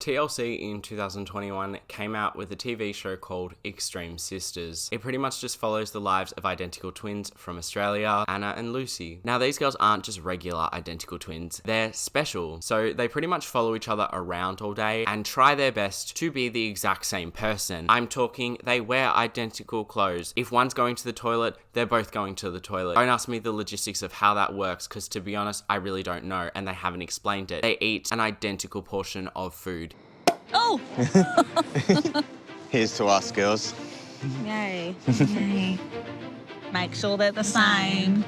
TLC in 2021 came out with a TV show called Extreme Sisters. It pretty much just follows the lives of identical twins from Australia, Anna and Lucy. Now these girls aren't just regular identical twins, they're special. So they pretty much follow each other around all day and try their best to be the exact same person. I'm talking they wear identical clothes. If one's going to the toilet, they're both going to the toilet. Don't ask me the logistics of how that works, because to be honest, I really don't know and they haven't explained it. They eat an identical portion of food. Oh! Here's to us, girls. Yay. Yay. Make sure they're the same.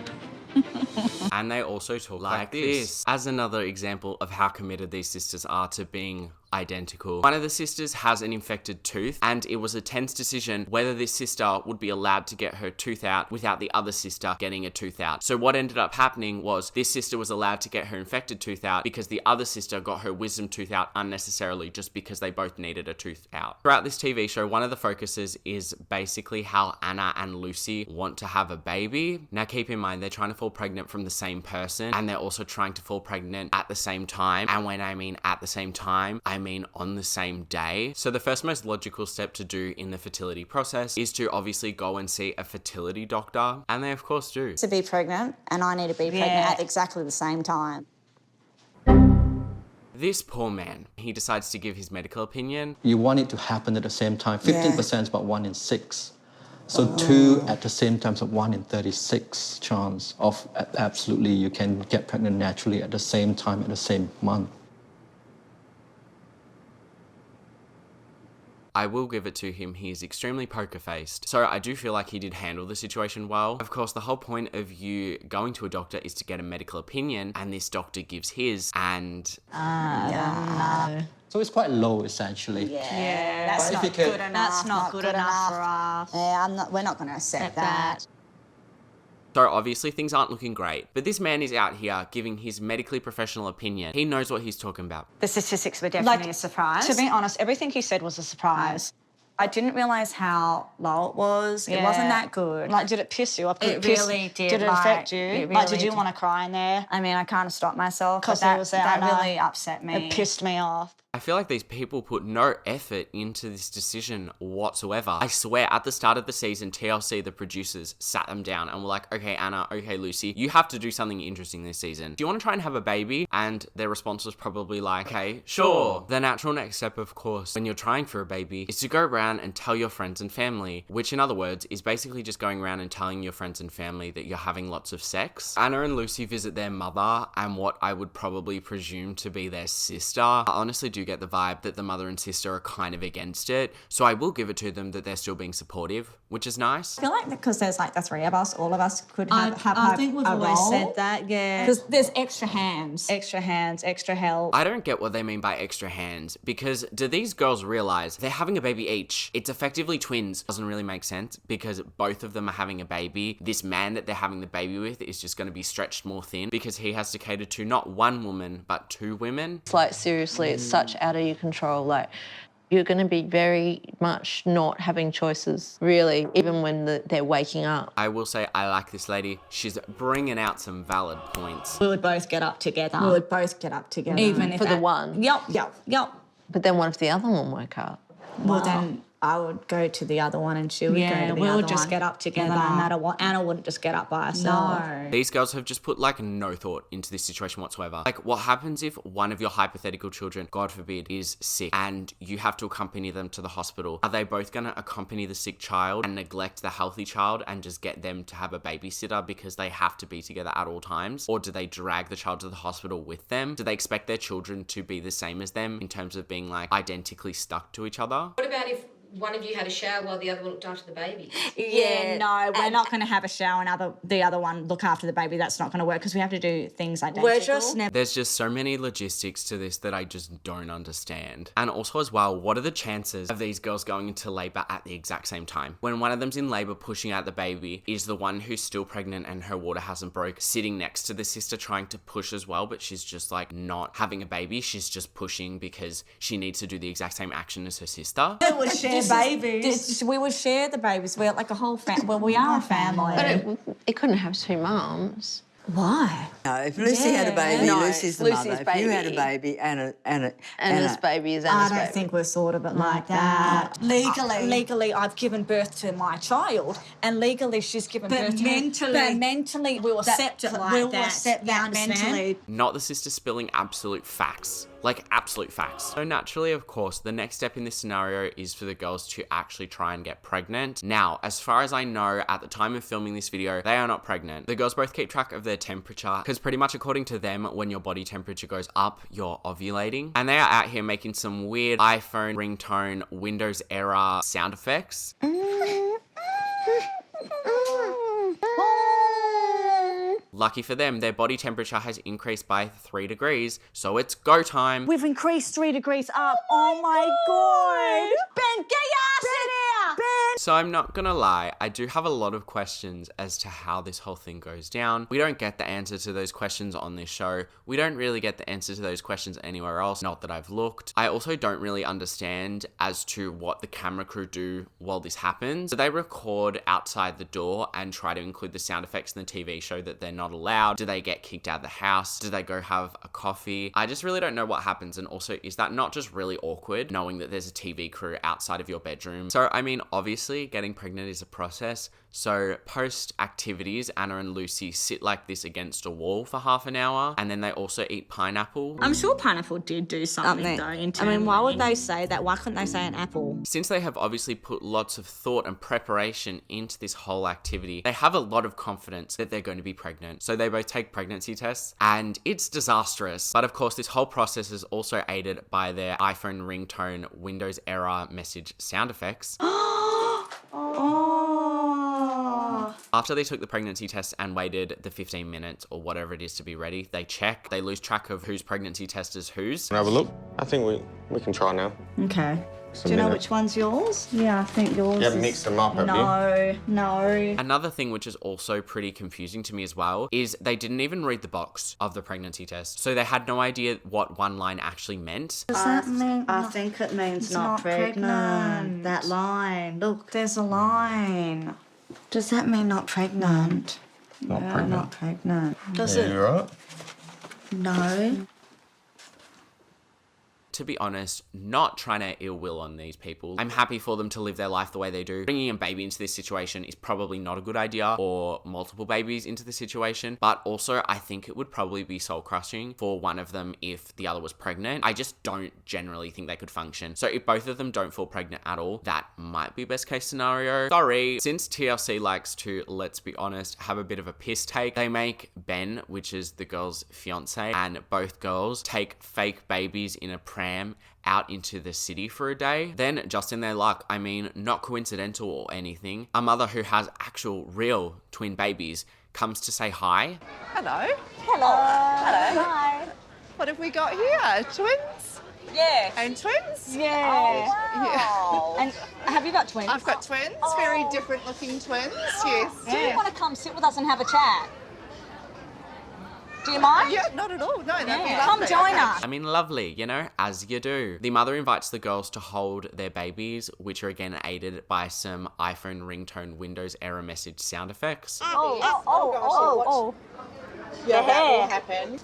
And they also talk like this. As another example of how committed these sisters are to being identical. One of the sisters has an infected tooth, and it was a tense decision whether this sister would be allowed to get her tooth out without the other sister getting a tooth out. So what ended up happening was this sister was allowed to get her infected tooth out because the other sister got her wisdom tooth out unnecessarily, just because they both needed a tooth out. Throughout this TV show, one of the focuses is basically how Anna and Lucy want to have a baby. Now keep in mind, they're trying to fall pregnant from the same person, and they're also trying to fall pregnant at the same time. And when I mean at the same time, I mean on the same day. So the first most logical step to do in the fertility process is to obviously go and see a fertility doctor, and they of course do. To be pregnant, and I need to be pregnant at exactly the same time. This poor man, he decides to give his medical opinion. You want it to happen at the same time. 15% is about 1 in 6. So 2 at the same time is a 1 in 36 chance of absolutely you can get pregnant naturally at the same time, at the same month. I will give it to him, he is extremely poker-faced. So I do feel like he did handle the situation well. Of course, the whole point of you going to a doctor is to get a medical opinion, and this doctor gives his, and... So it's quite low, essentially. Yeah, that's not good enough. That's not good enough for us. Yeah, we're not going to accept that. So obviously things aren't looking great, but this man is out here giving his medically professional opinion. He knows what he's talking about. The statistics were definitely a surprise. To be honest, everything he said was a surprise. I didn't realise how low it was. It wasn't that good. Like, did it piss you off? It really did. Did it affect you? It Like, did really you did. want to cry in there? I mean, I can't stop myself. Because Because that that really upset me. It pissed me off. I feel like these people put no effort into this decision whatsoever. I swear, at the start of the season, TLC, the producers, sat them down and were like, okay, Anna, okay, Lucy, you have to do something interesting this season. Do you want to try and have a baby? And their response was probably like, okay, sure. The natural next step, of course, when you're trying for a baby, is to go around and tell your friends and family, which in other words, is basically just going around and telling your friends and family that you're having lots of sex. Anna and Lucy visit their mother and what I would probably presume to be their sister. I honestly do get the vibe that the mother and sister are kind of against it, so I will give it to them that they're still being supportive, which is nice. I feel like because there's like the three of us, all of us could have I think we've a always role. said that, yeah. Because there's extra hands. Extra hands, extra help. I don't get what they mean by extra hands, because do these girls realize they're having a baby each? It's effectively twins. Doesn't really make sense because both of them are having a baby. This man that they're having the baby with is just going to be stretched more thin because he has to cater to not one woman, but 2 women. It's like, seriously, it's such out of your control. Like, you're going to be very much not having choices, really, even when they're waking up. I will say I like this lady. She's bringing out some valid points. We would both get up together. We would both get up together. Even if For the one. Yep. But then what if the other one woke up? Well, then I would go to the other one and she would go to the other one. we would just get up together no matter what. Anna wouldn't just get up by herself. No. These girls have just put like no thought into this situation whatsoever. Like, what happens if one of your hypothetical children, God forbid, is sick and you have to accompany them to the hospital? Are they both going to accompany the sick child and neglect the healthy child and just get them to have a babysitter because they have to be together at all times? Or do they drag the child to the hospital with them? Do they expect their children to be the same as them in terms of being like identically stuck to each other? What about if one of you had a shower while the other one looked after the baby? Yeah, no, we're not going to have a shower and the other one look after the baby. That's not going to work because we have to do things identical. We're just never... There's just so many logistics to this that I just don't understand. And also as well, what are the chances of these girls going into labour at the exact same time? When one of them's in labour pushing out the baby, is the one who's still pregnant and her water hasn't broke sitting next to the sister trying to push as well, but she's just like not having a baby. She's just pushing because she needs to do the exact same action as her sister. We would share babies. We would share the babies. We're like a whole family. Well, we are a family. But it couldn't have 2 mums. Why? No, if Lucy had a baby, No, Lucy's the Lucy's mother. If you had a baby. baby, Anna, And this baby is I Anna's don't baby. think we're sort of it like that. Legally, I've given birth to my child, and legally she's given birth to me. But mentally, we'll accept it like that. We'll accept that mentally. Not the sister spilling absolute facts. Like absolute facts. So naturally, of course, the next step in this scenario is for the girls to actually try and get pregnant. Now, as far as I know, at the time of filming this video, they are not pregnant. The girls both keep track of their temperature because pretty much according to them, when your body temperature goes up, you're ovulating. And they are out here making some weird iPhone ringtone, Windows era sound effects. Lucky for them, their body temperature has increased by 3 degrees, so it's go time. We've increased 3 degrees up. Oh my God! Ben, get your ass in here! Ben! So I'm not gonna lie, I do have a lot of questions as to how this whole thing goes down. We don't get the answer to those questions on this show. We don't really get the answer to those questions anywhere else, not that I've looked. I also don't really understand as to what the camera crew do while this happens. Do they record outside the door and try to include the sound effects in the TV show that they're not allowed? Do they get kicked out of the house? Do they go have a coffee? I just really don't know what happens. And also, is that not just really awkward knowing that there's a TV crew outside of your bedroom? So, I mean, obviously getting pregnant is a process. So post activities, Anna and Lucy sit like this against a wall for half an hour, and then they also eat pineapple. I'm sure pineapple did do something though. I mean, why would they say that? Why couldn't they say an apple? Since they have obviously put lots of thought and preparation into this whole activity, they have a lot of confidence that they're going to be pregnant. So they both take pregnancy tests, and it's disastrous. But of course, this whole process is also aided by their iPhone ringtone Windows error message sound effects. After they took the pregnancy test and waited the 15 minutes or whatever it is to be ready, they check. They lose track of whose pregnancy test is whose. Can I have a look? I think we can try now. Okay. Do you know which one's yours? Yeah, I think yours. You haven't mixed them up, have you? No. Another thing which is also pretty confusing to me as well is they didn't even read the box of the pregnancy test. So they had no idea what one line actually meant. Does that mean? I think it means not pregnant. That line. Look, there's a line. Does that mean not pregnant? Not pregnant. Not pregnant. Does it? You right? No. To be honest, not trying to ill will on these people. I'm happy for them to live their life the way they do. Bringing a baby into this situation is probably not a good idea, or multiple babies into the situation, but also I think it would probably be soul crushing for one of them if the other was pregnant. I just don't generally think they could function. So if both of them don't fall pregnant at all, that might be best case scenario. Sorry, since TLC likes to, let's be honest, have a bit of a piss take, they make Ben, which is the girl's fiance, and both girls take fake babies in a pram out into the city for a day. Then, just in their luck, I mean, not coincidental or anything, a mother who has actual real twin babies comes to say hi. Hello. Hello. Hello. Hi. What have we got here? Twins? Yeah. And twins? Yeah. Oh, And have you got twins? I've got twins, very different looking twins, yes. Do you want to come sit with us and have a chat? Do you mind? Yeah, not at all. No, that'd be Come lovely. join Okay. us. I mean, lovely, you know, as you do. The mother invites the girls to hold their babies, which are again aided by some iPhone ringtone Windows error message sound effects. Oh. Yeah, that will happen.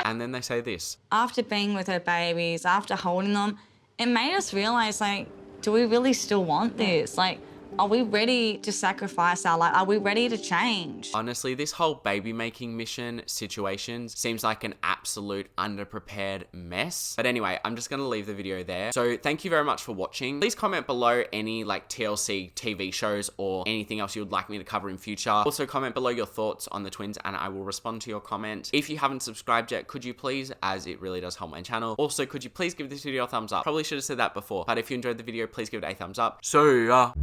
And then they say this. After being with her babies, after holding them, it made us realise, like, do we really still want this? Like, are we ready to sacrifice our life? Are we ready to change? Honestly, this whole baby making mission situations seems like an absolute underprepared mess. But anyway, I'm just gonna leave the video there. So thank you very much for watching. Please comment below any like TLC TV shows or anything else you would like me to cover in future. Also comment below your thoughts on the twins and I will respond to your comment. If you haven't subscribed yet, could you please, as it really does help my channel. Also, could you please give this video a thumbs up? Probably should have said that before, but if you enjoyed the video, please give it a thumbs up. See ya.